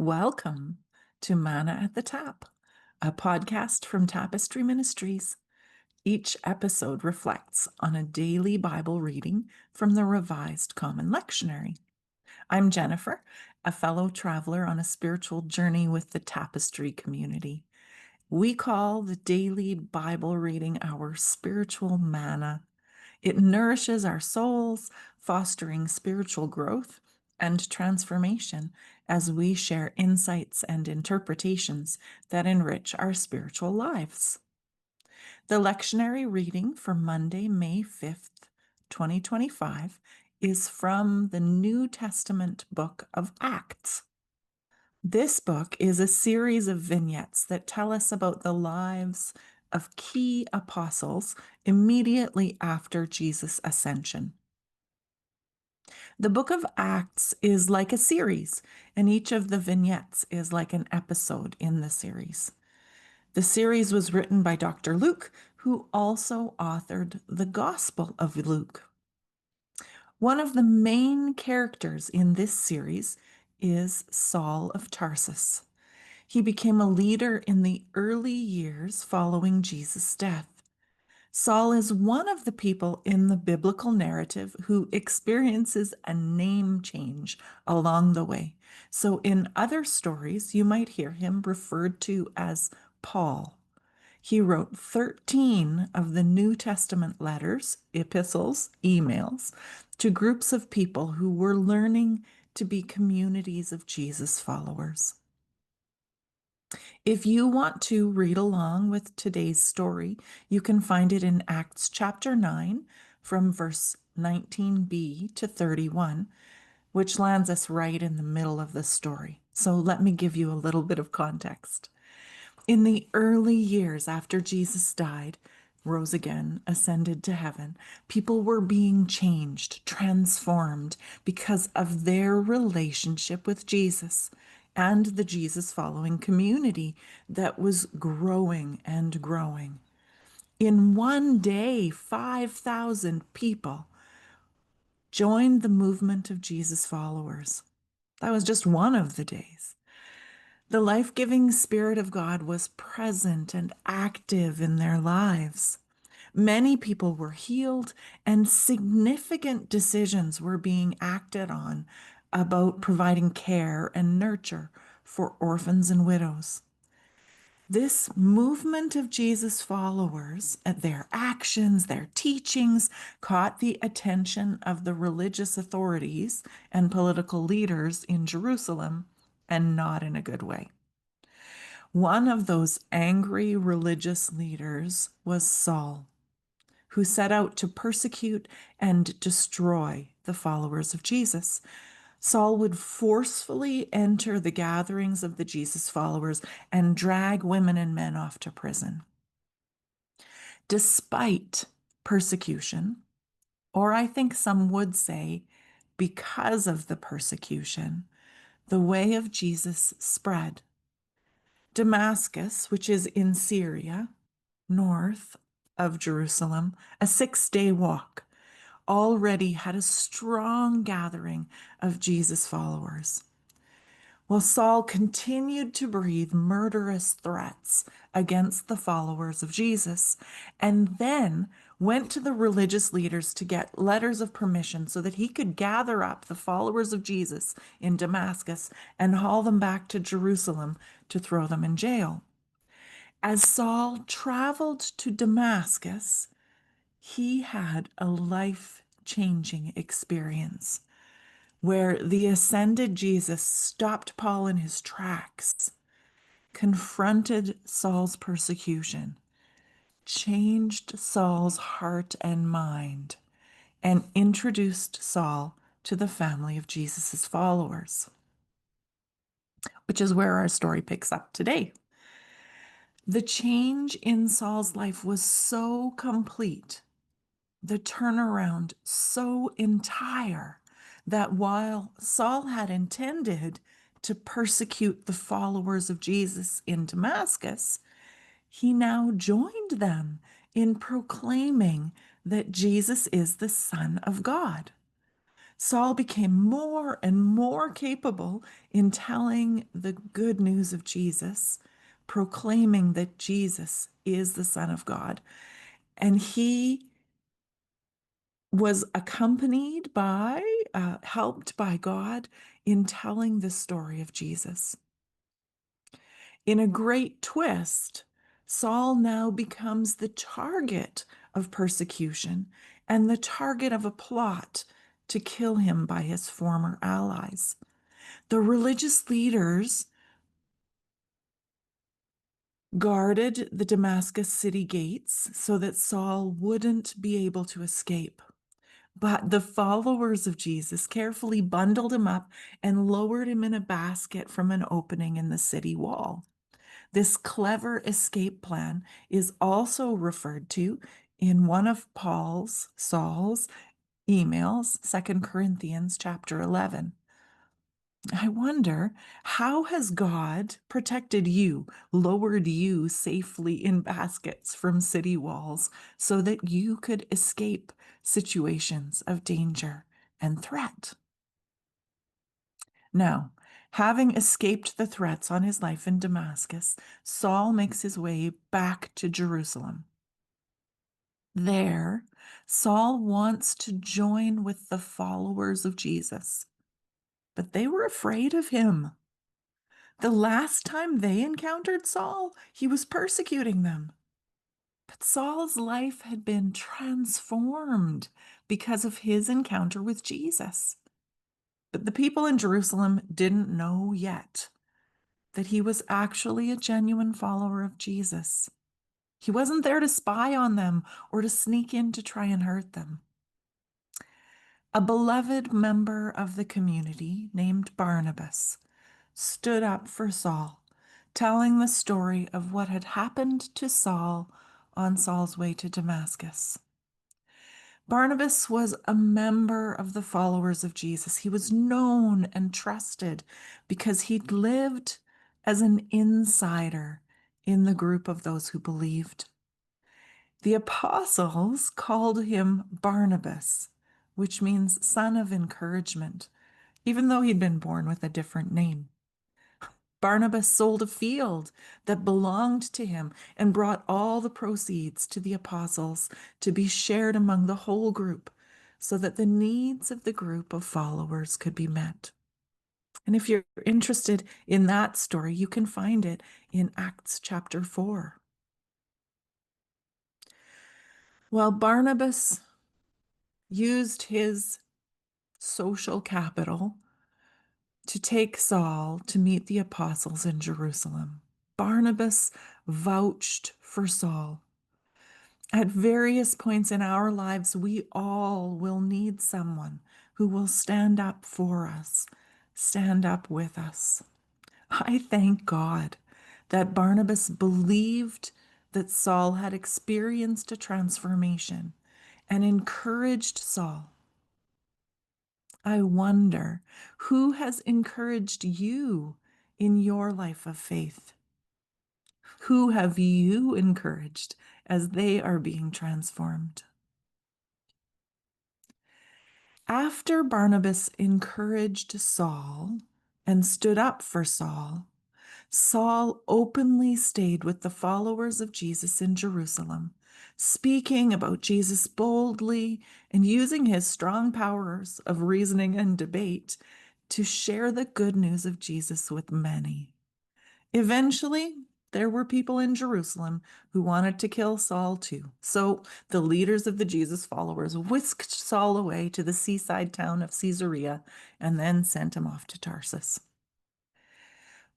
Welcome to Manna at the Tap, a podcast from Tapestry Ministries. Each episode reflects on a daily Bible reading from the Revised Common Lectionary. I'm Jennifer, a fellow traveler on a spiritual journey with the Tapestry community. We call the daily Bible reading our spiritual manna. It nourishes our souls, fostering spiritual growth and transformation as we share insights and interpretations that enrich our spiritual lives. The lectionary reading for Monday, May 5th, 2025, is from the New Testament book of Acts. This book is a series of vignettes that tell us about the lives of key apostles immediately after Jesus' ascension. The book of Acts is like a series, and each of the vignettes is like an episode in the series. The series was written by Dr. Luke, who also authored the Gospel of Luke. One of the main characters in this series is Saul of Tarsus. He became a leader in the early years following Jesus' death. Saul is one of the people in the biblical narrative who experiences a name change along the way. So in other stories, you might hear him referred to as Paul. He wrote 13 of the New Testament letters, epistles, emails to groups of people who were learning to be communities of Jesus followers. If you want to read along with today's story, you can find it in Acts chapter 9 from verse 19b to 31, which lands us right in the middle of the story. So let me give you a little bit of context. In the early years after Jesus died, rose again, ascended to heaven, people were being changed, transformed because of their relationship with Jesus and the Jesus following community that was growing and growing. In one day, 5,000 people joined the movement of Jesus followers. That was just one of the days. The life-giving Spirit of God was present and active in their lives. Many people were healed, and significant decisions were being acted on about providing care and nurture for orphans and widows. This movement of Jesus followers, their actions, their teachings, caught the attention of the religious authorities and political leaders in Jerusalem, and not in a good way. One of those angry religious leaders was Saul, who set out to persecute and destroy the followers of Jesus. Saul would forcefully enter the gatherings of the Jesus followers and drag women and men off to prison. Despite persecution, or I think some would say because of the persecution, the way of Jesus spread. Damascus, which is in Syria, north of Jerusalem, a 6-day walk, already had a strong gathering of Jesus followers. Well, Saul continued to breathe murderous threats against the followers of Jesus, and then went to the religious leaders to get letters of permission so that he could gather up the followers of Jesus in Damascus and haul them back to Jerusalem to throw them in jail. As Saul traveled to Damascus, he had a life-changing experience where the ascended Jesus stopped Paul in his tracks, confronted Saul's persecution, changed Saul's heart and mind, and introduced Saul to the family of Jesus' followers, which is where our story picks up today. The change in Saul's life was so complete, the turnaround so entire, that while Saul had intended to persecute the followers of Jesus in Damascus, he now joined them in proclaiming that Jesus is the Son of God. Saul became more and more capable in telling the good news of Jesus, proclaiming that Jesus is the Son of God. And he was accompanied by, helped by God in telling the story of Jesus. In a great twist, Saul now becomes the target of persecution and the target of a plot to kill him by his former allies. The religious leaders guarded the Damascus city gates so that Saul wouldn't be able to escape. But the followers of Jesus carefully bundled him up and lowered him in a basket from an opening in the city wall. This clever escape plan is also referred to in one of Saul's emails, 2 Corinthians chapter 11. I wonder, how has God protected you, lowered you safely in baskets from city walls so that you could escape situations of danger and threat? Now, having escaped the threats on his life in Damascus, Saul makes his way back to Jerusalem. There, Saul wants to join with the followers of Jesus, but they were afraid of him. The last time they encountered Saul, he was persecuting them. But Saul's life had been transformed because of his encounter with Jesus. But the people in Jerusalem didn't know yet that he was actually a genuine follower of Jesus. He wasn't there to spy on them or to sneak in to try and hurt them. A beloved member of the community named Barnabas stood up for Saul, telling the story of what had happened to Saul on Saul's way to Damascus. Barnabas was a member of the followers of Jesus. He was known and trusted because he'd lived as an insider in the group of those who believed. The apostles called him Barnabas, which means son of encouragement, even though he'd been born with a different name. Barnabas sold a field that belonged to him and brought all the proceeds to the apostles to be shared among the whole group so that the needs of the group of followers could be met. And if you're interested in that story, you can find it in Acts chapter 4. Well, Barnabas used his social capital to take Saul to meet the apostles in Jerusalem. Barnabas vouched for Saul. At various points in our lives, we all will need someone who will stand up for us, stand up with us. I thank God that Barnabas believed that Saul had experienced a transformation and encouraged Saul. I wonder who has encouraged you in your life of faith? Who have you encouraged as they are being transformed? After Barnabas encouraged Saul and stood up for Saul, Saul openly stayed with the followers of Jesus in Jerusalem, speaking about Jesus boldly and using his strong powers of reasoning and debate to share the good news of Jesus with many. Eventually, there were people in Jerusalem who wanted to kill Saul too. So the leaders of the Jesus followers whisked Saul away to the seaside town of Caesarea and then sent him off to Tarsus.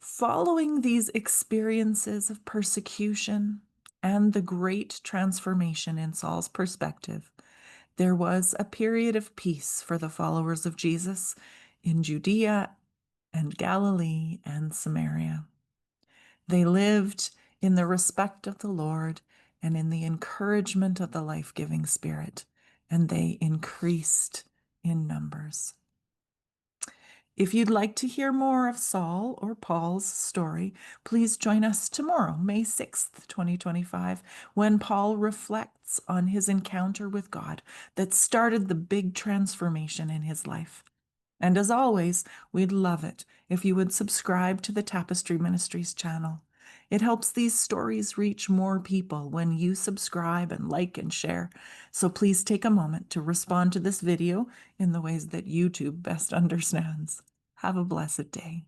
Following these experiences of persecution and the great transformation in Saul's perspective, there was a period of peace for the followers of Jesus in Judea and Galilee and Samaria. They lived in the respect of the Lord and in the encouragement of the life-giving Spirit, and they increased in numbers. If you'd like to hear more of Saul or Paul's story, please join us tomorrow, May 6th, 2025, when Paul reflects on his encounter with God that started the big transformation in his life. And as always, we'd love it if you would subscribe to the Tapestry Ministries channel. It helps these stories reach more people when you subscribe and like and share. So please take a moment to respond to this video in the ways that YouTube best understands. Have a blessed day.